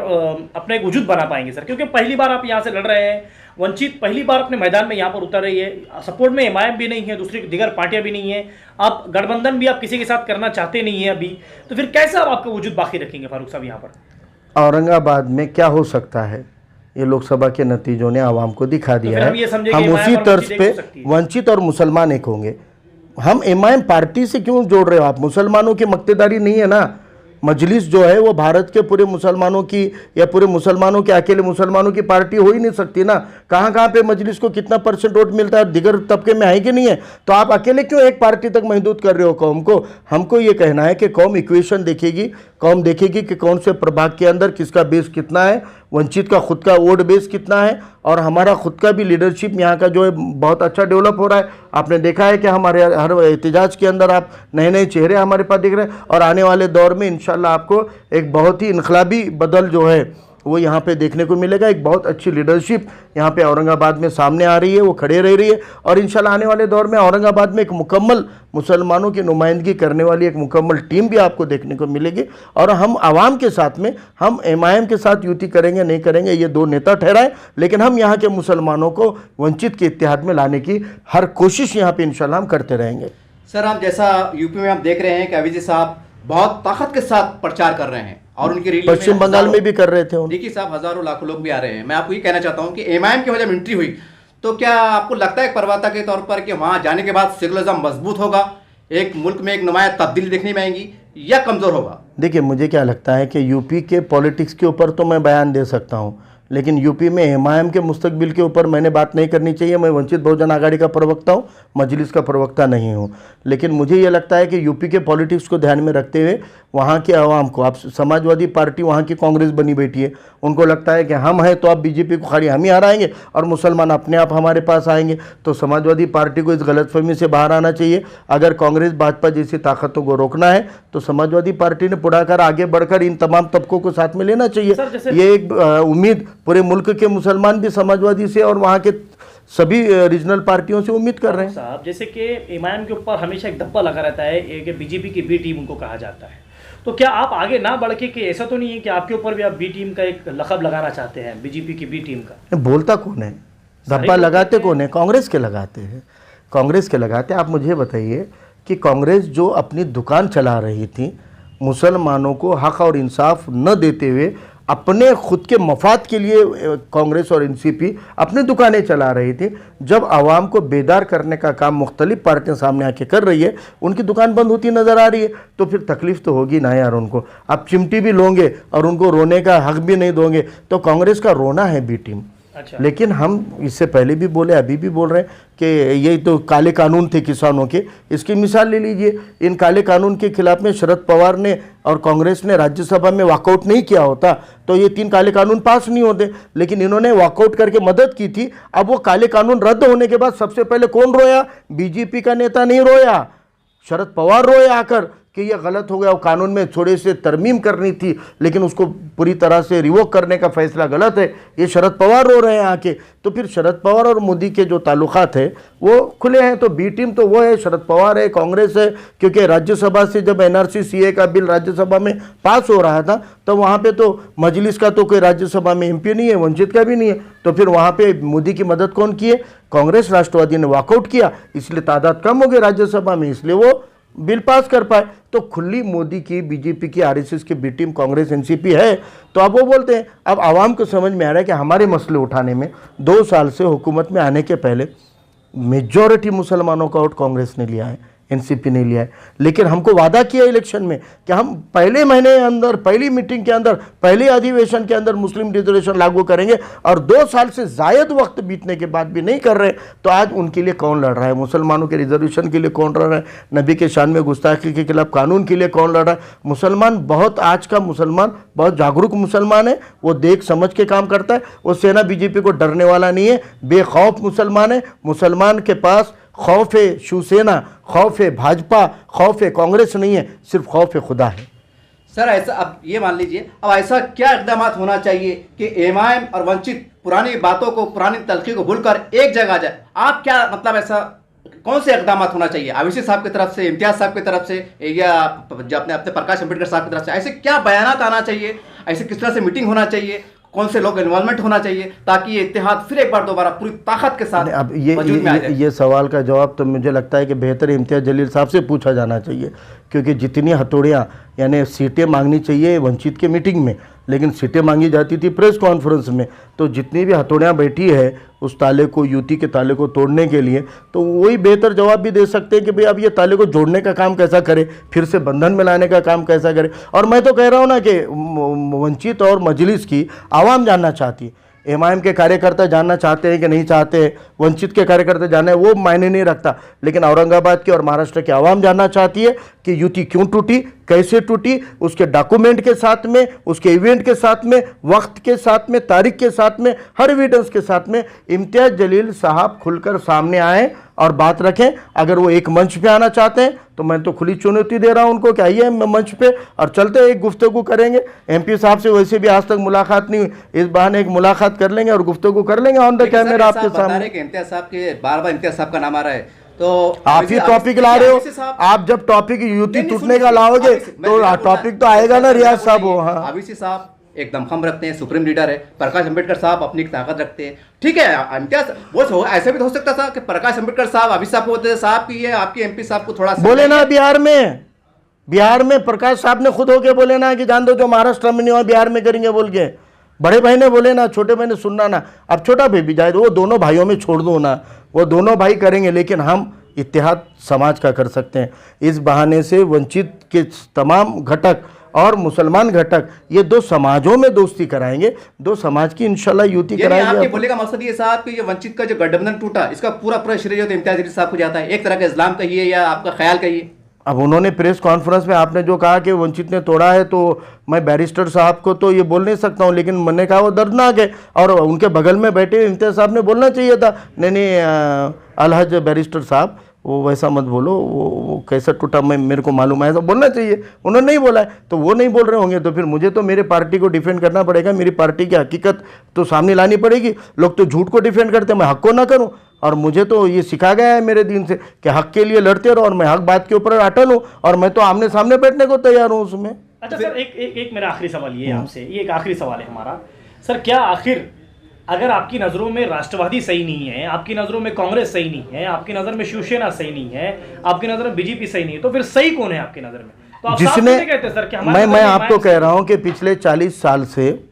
अपना एक वजूद बना पाएंगे सर? क्योंकि पहली बार आप यहाँ से लड़ रहे हैं, वंचित पहली बार अपने मैदान में यहाँ पर उतर रही है, सपोर्ट में एमआईएम भी नहीं है, दूसरी दिगर पार्टियां भी नहीं है, आप गठबंधन भी आप किसी के साथ करना चाहते नहीं है अभी, तो फिर कैसे आप आपका वजूद बाकी रखेंगे फारूक साहब यहाँ पर? औरंगाबाद में क्या हो सकता है, ये लोकसभा के नतीजों ने आवाम को दिखा दिया है। हम उसी तर्ज पे वंचित और मुसलमान एक होंगे। हम एमआईएम पार्टी से क्यों जोड़ रहे हो आप? मुसलमानों की मक्तेदारी नहीं है ना। मजलिस जो है वो भारत के पूरे मुसलमानों की या पूरे मुसलमानों के, अकेले मुसलमानों की पार्टी हो ही नहीं सकती ना। कहाँ कहाँ पे मजलिस को कितना % वोट मिलता है, दिगर तबके में है कि नहीं है? तो आप अकेले क्यों एक पार्टी तक महदूद कर रहे हो कौम को? हमको ये कहना है कि कौम इक्वेशन देखेगी, कौम देखेगी कि कौन से प्रभाग के अंदर किसका बेस कितना है, वंचित का खुद का वोट बेस कितना है, और हमारा खुद का भी लीडरशिप यहाँ का जो है बहुत अच्छा डेवलप हो रहा है। आपने देखा है कि हमारे हर एहतजाज के अंदर आप नए नए चेहरे हमारे पास दिख रहे हैं, और आने वाले दौर में इंशाल्लाह आपको एक बहुत ही इनकलाबी बदल जो है वो यहाँ पे देखने को मिलेगा। एक बहुत अच्छी लीडरशिप यहाँ पे औरंगाबाद में सामने आ रही है, वो खड़े रह रही है, और इंशाल्लाह आने वाले दौर में औरंगाबाद में एक मुकम्मल मुसलमानों की नुमाइंदगी करने वाली एक मुकम्मल टीम भी आपको देखने को मिलेगी। और हम आवाम के साथ में, हम एमआईएम के साथ युति करेंगे नहीं करेंगे ये दो नेता ठहराएं, लेकिन हम यहाँ के मुसलमानों को वंचित के इत्तेहाद में लाने की हर कोशिश यहाँ पर इंशाल्लाह हम करते रहेंगे। सर, आप जैसा यूपी में आप देख रहे हैं कि अभिजीत साहब बहुत ताकत के साथ प्रचार कर रहे हैं, और उनकी रैली पश्चिम बंगाल में भी कर रहे थे। देखिए साहब, हजारों लाखों लोग भी आ रहे हैं। मैं आपको ये कहना चाहता हूँ कि एमआईएम की वजह एंट्री हुई, तो क्या आपको लगता है प्रवक्ता के तौर पर कि वहाँ जाने के बाद सेकुलरिज्म मजबूत होगा, एक मुल्क में एक नुमाया तब्दीली देखने में आएंगी, या कमज़ोर होगा? देखिए, मुझे क्या लगता है कि यूपी के पॉलिटिक्स के ऊपर तो मैं बयान दे सकता हूँ, लेकिन यूपी में एमआईएम के मुस्तकबिल के ऊपर मैंने बात नहीं करनी चाहिए। मैं वंचित बहुजन आघाड़ी का प्रवक्ता हूँ, मजलिस का प्रवक्ता नहीं हूँ। लेकिन मुझे ये लगता है कि यूपी के पॉलिटिक्स को ध्यान में रखते हुए वहाँ के आवाम को, अब समाजवादी पार्टी वहाँ की कांग्रेस बनी बैठी है, उनको लगता है कि हम हैं तो अब बीजेपी को खाली हम ही हराएंगे और मुसलमान अपने आप हमारे पास आएंगे। तो समाजवादी पार्टी को इस गलतफहमी से बाहर आना चाहिए। अगर कांग्रेस भाजपा जैसी ताकतों को रोकना है तो समाजवादी पार्टी ने पुढ़ाकर आगे बढ़कर इन तमाम तबकों को साथ में लेना चाहिए। ये एक उम्मीद पूरे मुल्क के मुसलमान भी समाजवादी से और वहाँ के सभी रीजनल पार्टियों से उम्मीद कर रहे हैं। साहब, जैसे कि इमाम के ऊपर हमेशा एक धब्बा लगा रहता है कि बीजेपी की बी टीम उनको कहा जाता है, तो क्या आप आगे ना बढ़ के कि ऐसा तो नहीं है कि आपके ऊपर भी आप बी टीम का एक लक़ब लगाना चाहते हैं, बीजेपी की बी टीम का? बोलता कौन है? धब्बा लगाते कौन है? कांग्रेस के लगाते हैं, कांग्रेस के लगाते। आप मुझे बताइए कि कांग्रेस जो अपनी दुकान चला रही थी, मुसलमानों को हक और इंसाफ न देते हुए अपने खुद के मफाद के लिए कांग्रेस और एनसीपी अपनी दुकानें चला रही थी। जब आवाम को बेदार करने का काम मुख्तलिफ पार्टियां सामने आके कर रही है, उनकी दुकान बंद होती नज़र आ रही है, तो फिर तकलीफ तो होगी ना यार उनको। आप चिमटी भी लोगे और उनको रोने का हक भी नहीं दोगे तो कांग्रेस का रोना है बी टीम। अच्छा। लेकिन हम इससे पहले भी बोले, अभी भी बोल रहे हैं कि ये तो काले कानून थे किसानों के, इसकी मिसाल ले लीजिए। इन काले कानून के खिलाफ में शरद पवार ने और कांग्रेस ने राज्यसभा में वॉकआउट नहीं किया होता तो ये 3 काले कानून पास नहीं होते, लेकिन इन्होंने वॉकआउट करके मदद की थी। अब वो काले कानून रद्द होने के बाद सबसे पहले कौन रोया? बीजेपी का नेता नहीं रोया, शरद पवार रोए आकर कि ये गलत हो गया। वो कानून में थोड़े से तरमीम करनी थी लेकिन उसको पूरी तरह से रिवोक करने का फैसला गलत है, ये शरद पवार रो रहे हैं आके। तो फिर शरद पवार और मोदी के जो ताल्लुकात है वो खुले हैं। तो बी टीम तो वो है, शरद पवार है, कांग्रेस है। क्योंकि राज्यसभा से जब एनआरसी सीए का बिल राज्यसभा में पास हो रहा था तो वहाँ पे तो मजलिस का तो कोई राज्यसभा में एमपी नहीं है, वंचित का भी नहीं है। तो फिर वहाँ पे मोदी की मदद कौन की है? कांग्रेस राष्ट्रवादी ने वॉकआउट किया, इसलिए तादाद कम हो गई राज्यसभा में, इसलिए वो बिल पास कर पाए। तो खुली मोदी की, बीजेपी की, आरएसएस की बी टीम कांग्रेस एनसीपी है। तो अब वो बोलते हैं, अब आवाम को समझ में आ रहा है कि हमारे मसले उठाने में 2 साल से हुकूमत में आने के पहले मेजॉरिटी मुसलमानों का वोट कांग्रेस ने लिया है, एनसीपी ने लिया है। लेकिन हमको वादा किया इलेक्शन में कि हम पहले महीने अंदर, पहली मीटिंग के अंदर, पहले अधिवेशन के अंदर मुस्लिम रिजर्वेशन लागू करेंगे, और 2 साल से जायद वक्त बीतने के बाद भी नहीं कर रहे। तो आज उनके लिए कौन लड़ रहा है? मुसलमानों के रिजर्वेशन के लिए कौन लड़ रहा है? नबी के शान में गुस्ताखी के खिलाफ कानून के लिए कौन लड़ रहा है? मुसलमान बहुत, आज का मुसलमान बहुत जागरूक मुसलमान है, वो देख समझ के काम करता है। वो सेना बीजेपी को डरने वाला नहीं है, बेखौफ मुसलमान है। मुसलमान के पास खौफ है शिवसेना, खौफ है भाजपा, खौफ है कांग्रेस नहीं है, सिर्फ खौफ है खुदा है। सर ऐसा, अब ये मान लीजिए, अब ऐसा क्या इकदाम होना चाहिए कि एमआईएम और वंचित पुरानी बातों को, पुरानी तलखी को भूलकर एक जगह आ जाए? आप क्या मतलब, ऐसा कौन से इकदाम होना चाहिए अवीसी साहब की तरफ से, इम्तियाज साहब की तरफ से, या अपने प्रकाश अम्बेडकर साहब की तरफ से? ऐसे क्या बयानात आना चाहिए? ऐसे किस तरह से मीटिंग होना चाहिए? कौन से लोग इन्वॉल्वमेंट होना चाहिए ताकि ये इत्तेहाद फिर एक बार दोबारा पूरी ताकत के साथ अब ये सवाल का जवाब तो मुझे लगता है कि बेहतर इम्तियाज जलील साहब से पूछा जाना चाहिए। क्योंकि जितनी हथौड़ियाँ यानी सीटें मांगनी चाहिए वंचित के मीटिंग में, लेकिन सीटें मांगी जाती थी प्रेस कॉन्फ्रेंस में। तो जितनी भी हथौड़ियाँ बैठी है उस ताले को, यूती के ताले को तोड़ने के लिए, तो वही बेहतर जवाब भी दे सकते हैं कि भाई अब ये ताले को जोड़ने का काम कैसा करे, फिर से बंधन में लाने का काम कैसा करे। और मैं तो कह रहा हूँ ना कि वंचित और मजलिस की आवाम जानना चाहती है, एमआईएम के कार्यकर्ता जानना चाहते हैं कि नहीं चाहते हैं, वंचित के कार्यकर्ता जानना है, वो मायने नहीं रखता। लेकिन औरंगाबाद की और महाराष्ट्र की आवाम जानना चाहती है कि यूती क्यों टूटी, कैसे टूटी, उसके डॉक्यूमेंट के साथ में, उसके इवेंट के साथ में, वक्त के साथ में, तारीख के साथ में, हर एविडेंस के साथ में इम्तियाज जलील साहब खुलकर सामने आए और बात रखें। अगर वो एक मंच पे आना चाहते हैं तो मैं तो खुली चुनौती दे रहा हूं उनको कि आइए मंच पे और चलते एक गुफ्तगू करेंगे। एमपी साहब से वैसे भी आज तक मुलाकात नहीं हुई, इस बहाने एक मुलाकात कर लेंगे और गुफ्तगू कर लेंगे ऑन द कैमरा आपके सामने। इम्तियाज साहब के बार-बार इम्तियाज साहब का नाम आ रहा है, तो आप ही टॉपिक ला रहे हो। आप जब टॉपिक यूती टूटने का लाओगे तो टॉपिक तो आएगा ना रियाज साहब। वो हाँ, अवीसी साहब एक दमखम रखते हैं, सुप्रीम लीडर है। प्रकाश अम्बेडकर साहब अपनी एक ताकत रखते हैं, ठीक है। इम्तियाज वो ऐसे भी तो हो सकता था कि प्रकाश अम्बेडकर साहब अभी साहब को बोलते साहब की है, आपके एमपी साहब को थोड़ा बोले ना। बिहार में प्रकाश साहब ने खुद होके बोले ना कि जान दो जो महाराष्ट्र में नहीं हुआ बिहार में करेंगे बोल के। बड़े भाई ने बोले ना, छोटे भाई ने सुनना ना। अब छोटा भाई भी जाए, वो दोनों भाइयों में छोड़ दो ना, वो दोनों भाई करेंगे, लेकिन हम इत्तेहाद समाज का कर सकते हैं। इस बहाने से वंचित के तमाम घटक और मुसलमान घटक, ये दो समाजों में दोस्ती कराएंगे, दो समाज की इंशाल्लाह युति कराएंगे। आपके बोले का मकसद ये साहब कि ये वंचित का जो गठबंधन टूटा, इसका पूरा श्रेय जो इम्तियाज अली साहब को जाता है, एक तरह का इस्लाम कहिए या आपका ख्याल कहिए। अब उन्होंने प्रेस कॉन्फ्रेंस में आपने जो कहा कि वंचित ने तोड़ा है, तो मैं बैरिस्टर साहब को तो ये बोल नहीं सकता हूँ, लेकिन मैंने कहा वो दर्दनाक है, और उनके बगल में बैठे हुए इम्तियाज साहब ने बोलना चाहिए था, नहीं अलहज बैरिस्टर साहब वो वैसा मत बोलो, वो कैसा टूटा मैं मेरे को मालूम है, ऐसा बोलना चाहिए। उन्होंने नहीं बोला है, तो वो नहीं बोल रहे होंगे, तो फिर मुझे तो मेरे पार्टी को डिफेंड करना पड़ेगा, मेरी पार्टी की हकीकत तो सामने लानी पड़ेगी। लोग तो झूठ को डिफेंड करते हैं, मैं हक को ना करूं, और मुझे तो ये सिखा गया है मेरे दिन से कि हक के लिए लड़ते रहो, और मैं हक बात के ऊपर अटल हूँ, और मैं तो आमने सामने बैठने को तैयार हूँ उसमें। अच्छा सर, एक मेरा आखिरी सवाल ये आपसे, ये एक आखिरी सवाल है हमारा सर, क्या आखिर अगर आपकी नज़रों में राष्ट्रवादी सही नहीं है, आपकी नज़रों में कांग्रेस सही नहीं है, आपकी नज़र में शिवसेना सही नहीं है, आपकी नज़र में बीजेपी सही नहीं है, तो फिर सही कौन है आपकी नज़र में? तो आप जिसने साफ कहते हैं सर कि हमारे मैं आपको कह रहा हूं कि पिछले 40 साल से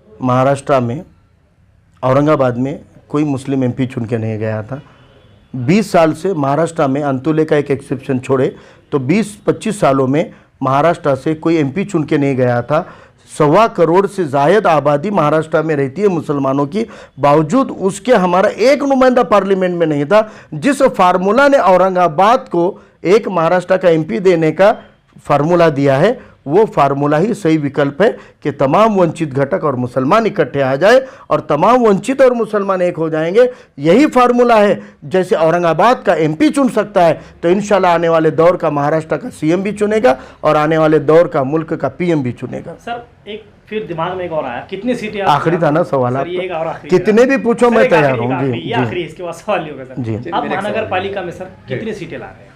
महाराष्ट्र में औरंगाबाद में कोई मुस्लिम एमपी चुन के नहीं गया था। 20 साल से महाराष्ट्र में, अंतुले का एक एक्सेप्शन छोड़े तो 20-25 सालों में महाराष्ट्र से कोई एमपी चुन के नहीं गया था। 1.25 करोड़ से ज़ायद आबादी महाराष्ट्र में रहती है मुसलमानों की, बावजूद उसके हमारा एक नुमाइंदा पार्लियामेंट में नहीं था। जिस फार्मूला ने औरंगाबाद को एक महाराष्ट्र का एमपी देने का फार्मूला दिया है, वो फार्मूला ही सही विकल्प है कि तमाम वंचित घटक और मुसलमान इकट्ठे आ जाए और तमाम वंचित और मुसलमान एक हो जाएंगे। यही फार्मूला है। जैसे औरंगाबाद का एमपी चुन सकता है, तो इंशाल्लाह आने वाले दौर का महाराष्ट्र का सीएम भी चुनेगा और आने वाले दौर का मुल्क का पीएम भी चुनेगा। सर एक फिर दिमाग में एक और आया, कितनी सीटें? आखिरी था ना सवाल आपका, कितने भी पूछो मैं तैयार हूँ। जी आखिरी, इसके बाद सवाल होगा सर जी। आप महानगर पालिका में सर कितनी सीटें ला रहे हैं?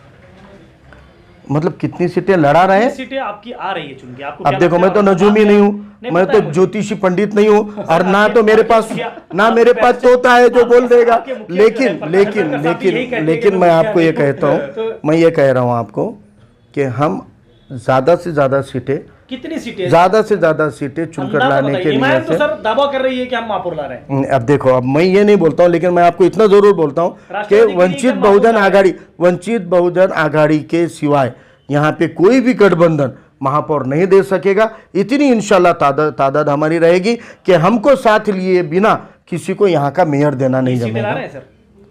मतलब कितनी सीटें लड़ा रहे हैं? सीटें आपकी आ रही है चुन के? आपको अब देखो, मैं तो नजूमी नहीं हूँ, मैं तो ज्योतिषी पंडित नहीं हूँ, और ना तो मेरे पास तोता है जो बोल देगा। लेकिन मैं आपको ये कहता हूँ, मैं ये कह रहा हूँ आपको कि हम ज़्यादा से ज़्यादा सीटें, कितनी सीटें, ज़्यादा से ज़्यादा सीटें चुनकर लाने के लिए तो सर दावा कर रही है कि हम महापौर ला रहे हैं। अब देखो, अब मैं ये नहीं बोलता हूँ, लेकिन मैं आपको इतना जरूर बोलता हूँ कि वंचित बहुजन आघाड़ी के सिवाय यहाँ पे कोई भी गठबंधन महापौर नहीं दे सकेगा। इतनी इंशाल्लाह तादाद हमारी रहेगी कि हमको साथ लिए बिना किसी को यहाँ का मेयर देना नहीं जमेगा।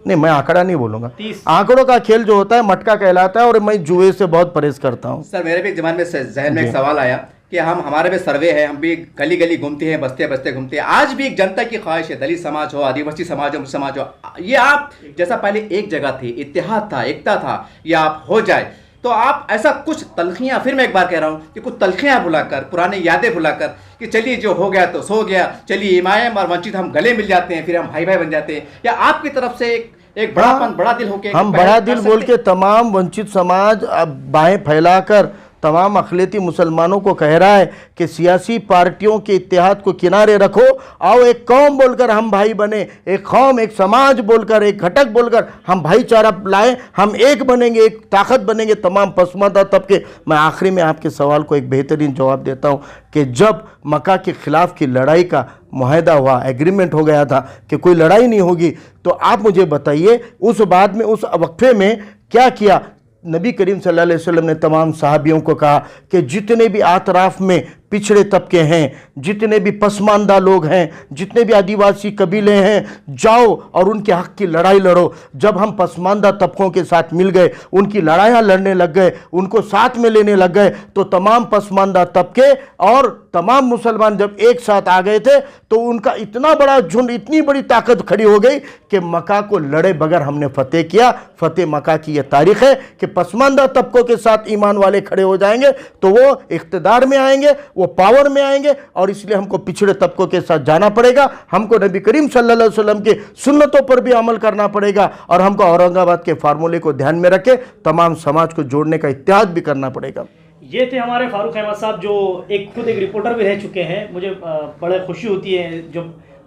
नहीं, मैं आंकड़ा नहीं बोलूंगा, आंकड़ों का खेल जो होता है मटका कहलाता है, और मैं जुए से बहुत परहेज करता हूँ। सर मेरे भी एक जमान में जहन में एक सवाल आया कि हमारे में सर्वे है, हम भी गली गली घूमते हैं, बस्ते बस्ते घूमते हैं। आज भी एक जनता की ख्वाहिश है, दलित समाज हो, आदिवासी समाज हो, मुस्लिम समाज हो, ये आप जैसा पहले एक जगह थी, इत्तेहाद था, एकता था, ये आप हो जाए, तो आप ऐसा कुछ तलखियां, फिर मैं एक बार कह रहा हूं कि कुछ तलखियां भुलाकर, पुरानी यादें भुलाकर कि चलिए जो हो गया तो सो गया, चलिए इमाम और वंचित हम गले मिल जाते हैं, फिर हम भाई भाई बन जाते हैं, या आपकी तरफ से एक बड़ा दिल होके हम बड़ा दिल बोल के तमाम वंचित समाज अब बाहें फैलाकर तमाम अखिलेती मुसलमानों को कह रहा है कि सियासी पार्टियों के इत्तेहाद को किनारे रखो, आओ एक कौम बोलकर हम भाई बने, एक कौम, एक समाज बोलकर, एक घटक बोलकर हम भाईचारा लाएं, हम एक बनेंगे, एक ताकत बनेंगे तमाम पसमानदा तबके। मैं आखिरी में आपके सवाल को एक बेहतरीन जवाब देता हूं कि जब मक्का के खिलाफ की लड़ाई का मुआहदा हुआ, एग्रीमेंट हो गया था कि कोई लड़ाई नहीं होगी, तो आप मुझे बताइए उस बाद में, उस वक्फे में क्या किया? नबी करीम सल्लल्लाहु अलैहि वसल्लम ने तमाम सहाबियों को कहा कि जितने भी आतराफ में पिछड़े तबके हैं, जितने भी पसमानदा लोग हैं, जितने भी आदिवासी कबीले हैं, जाओ और उनके हक की लड़ाई लड़ो। जब हम पसमानदा तबकों के साथ मिल गए, उनकी लड़ाइयाँ लड़ने लग गए, उनको साथ में लेने लग गए, तो तमाम पसमानदा तबके और तमाम मुसलमान जब एक साथ आ गए थे, तो उनका इतना बड़ा झुंड, इतनी बड़ी ताकत खड़ी हो गई कि मक्का को लड़े बगैर हमने फतेह किया। फतेह मक्का की यह तारीख है कि पसमानदा तबकों के साथ ईमान वाले खड़े हो जाएंगे तो वो इख्तिदार में आएंगे, वो पावर में आएंगे, और इसलिए हमको पिछड़े तबकों के साथ जाना पड़ेगा। हमको नबी करीम सल्लल्लाहु अलैहि वसल्लम के सुन्नतों पर भी अमल करना पड़ेगा, और हमको औरंगाबाद के फार्मूले को ध्यान में रखे तमाम समाज को जोड़ने का इत्तेहाद भी करना पड़ेगा। ये थे हमारे फारूक अहमद साहब, जो खुद एक रिपोर्टर भी रह चुके हैं। मुझे बड़े खुशी होती है, जो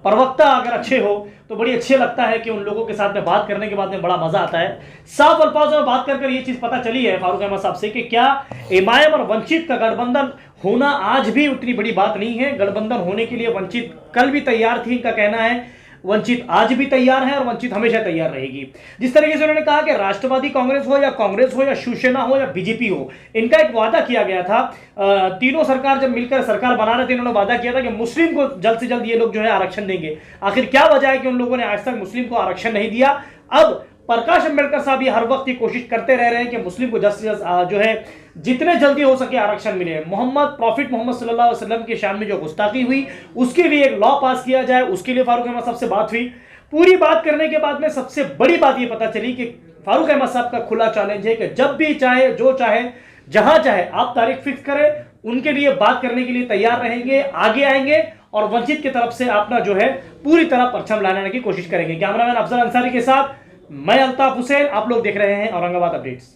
प्रवक्ता अगर अच्छे हो तो बड़ी अच्छे लगता है कि उन लोगों के साथ में बात करने के बाद में बड़ा मजा आता है। साफ अल्फाजों में बात कर ये चीज पता चली है फारूक अहमद साहब से कि क्या इमाम और वंचित का गठबंधन होना आज भी उतनी बड़ी बात नहीं है। गठबंधन होने के लिए वंचित कल भी तैयार थी, इनका कहना है। वंचित आज भी तैयार है और वंचित हमेशा तैयार रहेगी। जिस तरीके से उन्होंने कहा कि राष्ट्रवादी कांग्रेस हो या शिवसेना हो या बीजेपी हो, इनका एक वादा किया गया था, तीनों सरकार जब मिलकर सरकार बना रहे थे, इन्होंने वादा किया था कि मुस्लिम को जल्द से जल्द ये लोग जो है आरक्षण देंगे। आखिर क्या वजह है कि उन लोगों ने आज तक मुस्लिम को आरक्षण नहीं दिया? अब प्रकाश अंबेडकर साहब ये हर वक्त ये कोशिश करते रह रहे हैं कि मुस्लिम को जल्द से जल्द जो है जितने जल्दी हो सके आरक्षण मिले। प्रॉफिट मोहम्मद सल्लल्लाहु अलैहि वसल्लम की शान में जो गुस्ताखी हुई उसके लिए एक लॉ पास किया जाए, उसके लिए फारूक अहमद साहब से बात हुई। पूरी बात करने के बाद में सबसे बड़ी बात ये पता चली कि फारूक अहमद साहब का खुला चैलेंज है कि जब भी चाहे, जो चाहे, जहां चाहे आप तारीख फिक्स करें, उनके लिए बात करने के लिए तैयार रहेंगे, आगे आएंगे और वंचित की तरफ से अपना जो है पूरी तरह परचम लाने की कोशिश करेंगे। कैमरामैन अफजल अंसारी के साथ मैं अल्ताफ हुसैन, आप लोग देख रहे हैं औरंगाबाद अपडेट्स।